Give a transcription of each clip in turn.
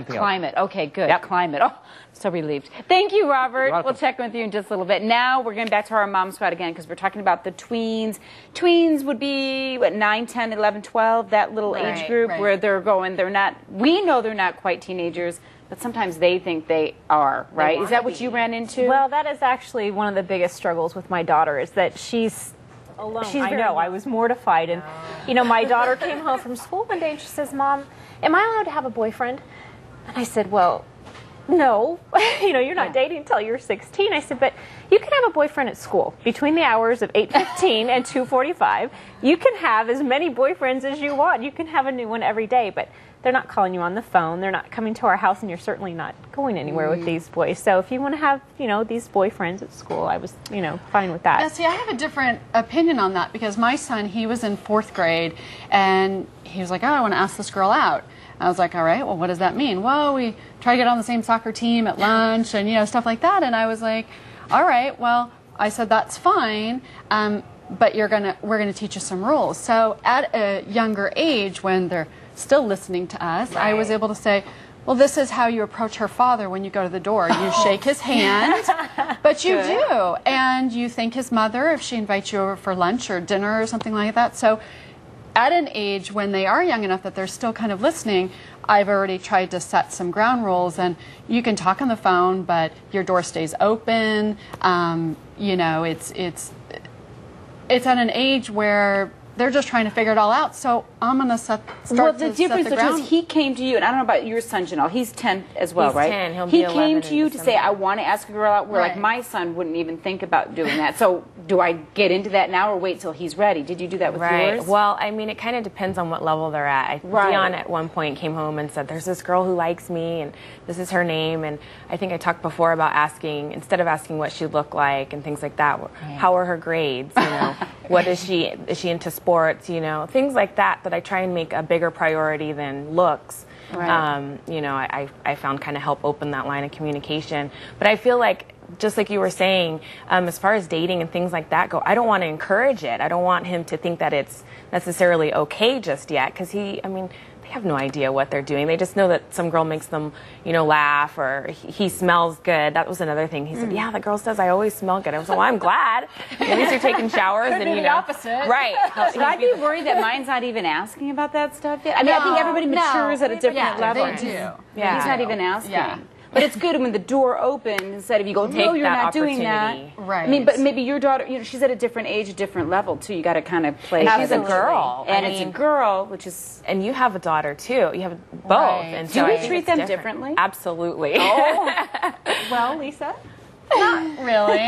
Climate. Okay, good. Yep. Climate. Oh, so relieved. Thank you, Robert. You're welcome. We'll check in with you in just a little bit. Now we're going back to our mom squad again because we're talking about the tweens. Tweens would be, what, 9, 10, 11, 12, that little age group where they're going. They're not, we know they're not quite teenagers, but sometimes they think they are, right? Is that what you ran into? Well, that is actually one of the biggest struggles with my daughter is that she's alone. I know. I was mortified. And, you know, my daughter came home from school one day and she says, Mom, am I allowed to have a boyfriend? And I said, well, no. You know, you're not dating until you're 16. I said, but you can have a boyfriend at school. Between the hours of 8:15 and 2:45, you can have as many boyfriends as you want. You can have a new one every day, but they're not calling you on the phone. They're not coming to our house, and you're certainly not going anywhere with these boys. So if you want to have, you know, these boyfriends at school, I was, you know, fine with that. Yeah, see, I have a different opinion on that because my son, he was in 4th grade, and he was like, oh, I want to ask this girl out. I was like, all right, well, what does that mean? Well, we try to get on the same soccer team at lunch and, you know, stuff like that. And I was like, all right, well, I said, that's fine, but we're gonna teach you some rules. So at a younger age, when they're still listening to us, I was able to say, well, this is how you approach her father when you go to the door. You shake his hand, but you do. And you thank his mother if she invites you over for lunch or dinner or something like that. So at an age when they are young enough that they're still kind of listening, I've already tried to set some ground rules, and you can talk on the phone, but your door stays open. You know, it's at an age where they're just trying to figure it all out. So I'm going to start well, the to difference set the ground. is he came to you, and I don't know about your son, Janelle. He's 10 as well, He's right? 10. He'll he be 11 came to you in to say, December. I want to ask a girl out. Where like my son wouldn't even think about doing that. So do I get into that now or wait till he's ready? Did you do that with yours? Well, I mean, it kind of depends on what level they're at. Dion at one point came home and said, there's this girl who likes me, and this is her name. And I think I talked before about asking, instead of asking what she looked like and things like that, how are her grades? You know, what is she into sports? You know, things like that I try and make a bigger priority than looks. Right. You know, I found kind of help open that line of communication. But I feel like, just like you were saying, as far as dating and things like that go, I don't want to encourage it. I don't want him to think that it's necessarily okay just yet, because they have no idea what they're doing. They just know that some girl makes them, you know, laugh, or he smells good. That was another thing. He said, yeah, the girl says I always smell good. I was like, well, I'm glad. At least you're taking showers. And, you know, opposite. Right. Should I be worried that mine's not even asking about that stuff yet? I mean, I think everybody matures at a different level. They do. Yeah. He's not even asking. Yeah. But it's good when the door opens, instead of you go, no, you're not doing that. Right. I mean, but maybe your daughter, you know, she's at a different age, a different level, too. You got to kind of play. And she's a girl. And it's a girl, which is... And you have a daughter, too. You have both. Right. And Do so we treat them differently? Absolutely. Oh. Well, Lisa? Not really.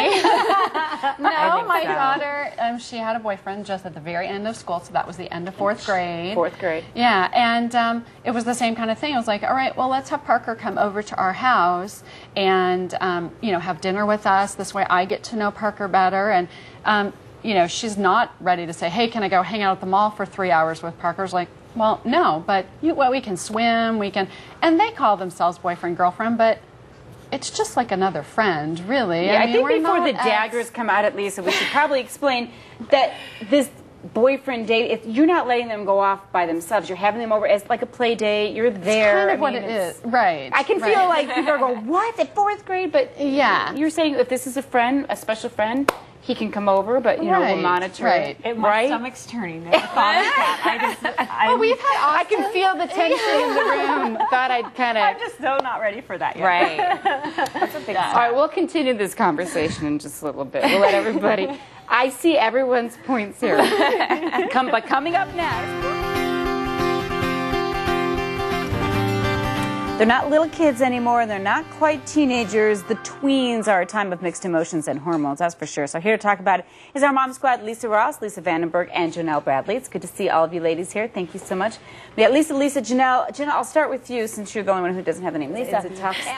No, my so. daughter, she had a boyfriend just at the very end of school, so that was the end of 4th grade. 4th grade. Yeah, and it was the same kind of thing. I was like, all right, well, let's have Parker come over to our house and, you know, have dinner with us. This way I get to know Parker better. And, you know, she's not ready to say, hey, can I go hang out at the mall for 3 hours with Parker's like, well, no, but we can swim, and they call themselves boyfriend, girlfriend, but it's just like another friend, really. Yeah, I mean, think we're before not the daggers come out at Lisa, we should probably explain that this boyfriend date, if you're not letting them go off by themselves, you're having them over as like a play date, you're there. It's kind of what it is. Right. I can feel like people are going, what, at 4th grade? But yeah, you're saying if this is a friend, a special friend, he can come over, but you know, we'll monitor it. My stomach's turning. Well, we've had. I can feel the tension in the room. Thought I'd kind of. I'm just so not ready for that yet. Right. That's a big. All right, we'll continue this conversation in just a little bit. We'll let everybody. I see everyone's points here. But coming up next. They're not little kids anymore. They're not quite teenagers. The tweens are a time of mixed emotions and hormones, that's for sure. So here to talk about it is our mom squad, Lisa Ross, Lisa Vandenberg, and Janelle Bradley. It's good to see all of you ladies here. Thank you so much. Yeah, Lisa, Janelle. Janelle, I'll start with you since you're the only one who doesn't have a name. Lisa,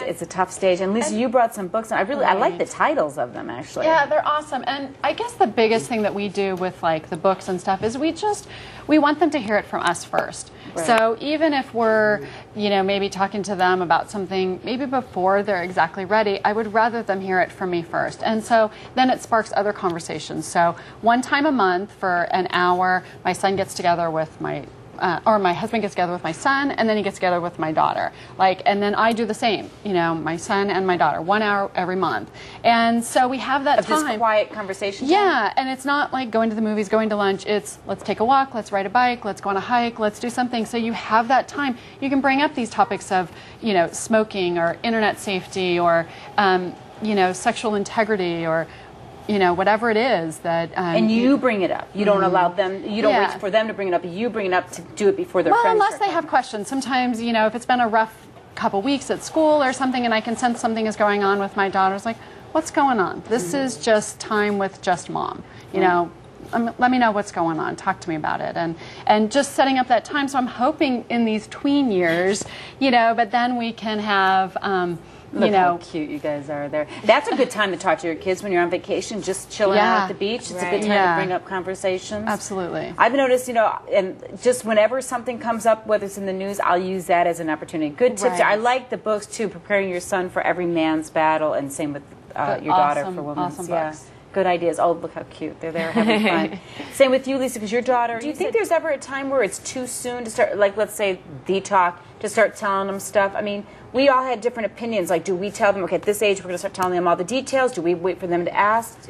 it's a tough stage. And Lisa, you brought some books, and I like the titles of them, actually. Yeah, they're awesome. And I guess the biggest thing that we do with like the books and stuff is we want them to hear it from us first. Right. So even if we're, you know, maybe talking to them about something maybe before they're exactly ready, I would rather them hear it from me first. And so then it sparks other conversations. So one time a month for an hour, my son gets together with my or my husband gets together with my son, and then he gets together with my daughter. Like, and then I do the same. You know, my son and my daughter, 1 hour every month. And so we have that time. Just quiet conversation. Yeah, and it's not like going to the movies, going to lunch. It's let's take a walk, let's ride a bike, let's go on a hike, let's do something. So you have that time. You can bring up these topics of, you know, smoking or internet safety or, you know, sexual integrity or, you know, whatever it is that. And you bring it up. You don't allow them. You don't wait for them to bring it up. You bring it up to do it before their friends. Well, unless they have questions. Sometimes, you know, if it's been a rough couple weeks at school or something, and I can sense something is going on with my daughters, like, what's going on? This is just time with just mom. You know, let me know what's going on. Talk to me about it, and just setting up that time. So I'm hoping in these tween years, you know, but then we can have. Look how cute you guys are there. That's a good time to talk to your kids when you're on vacation, just chilling out at the beach. It's a good time to bring up conversations. Absolutely. I've noticed, you know, and just whenever something comes up, whether it's in the news, I'll use that as an opportunity. Good tips. I like the books, too, Preparing Your Son for Every Man's Battle, and same with your daughter for Women's. Awesome books. Good ideas. Oh, look how cute. They're there having fun. Same with you, Lisa, because your daughter. Do you think there's ever a time where it's too soon to start, like, let's say, the talk, to start telling them stuff? I mean, we all had different opinions. Like, do we tell them, okay, at this age, we're going to start telling them all the details? Do we wait for them to ask?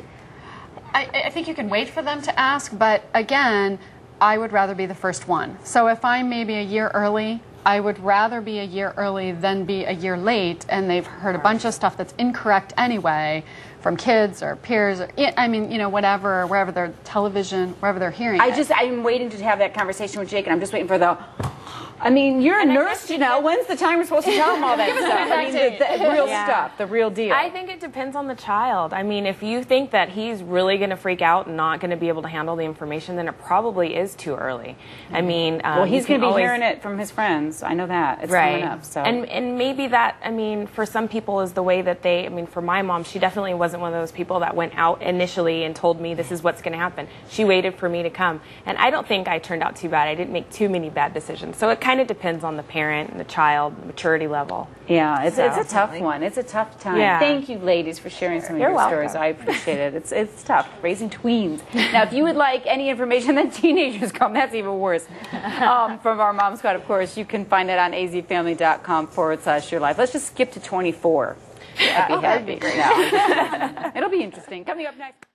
I think you can wait for them to ask, but again, I would rather be the first one. So if I'm maybe a year early, I would rather be a year early than be a year late, and they've heard a bunch of stuff that's incorrect anyway from kids or peers, or, I mean, you know, whatever, wherever they're television, wherever they're hearing it. I'm waiting to have that conversation with Jake, and I'm just waiting for the... I mean, you're a nurse, you know. When's the time we're supposed to tell them all that stuff? I mean, the real stuff, the real deal. I think it depends on the child. I mean, if you think that he's really going to freak out and not going to be able to handle the information, then it probably is too early. I mean, well, he's going to be hearing it from his friends. I know that. It's coming up. So. And maybe that, I mean, for some people is the way that they, I mean, for my mom, she definitely wasn't one of those people that went out initially and told me this is what's going to happen. She waited for me to come. And I don't think I turned out too bad. I didn't make too many bad decisions. So it kind of depends on the parent and the child, the maturity level. Yeah, it's a tough one. It's a tough time. Yeah. Thank you, ladies, for sharing some of You're your welcome. stories. I appreciate it. It's tough, raising tweens. Now, if you would like any information that teenagers come, that's even worse. From our Mom Squad, of course, you can find it on azfamily.com/your life. Let's just skip to 24. That'd be That'd be great. Yeah. It'll be interesting. Coming up next.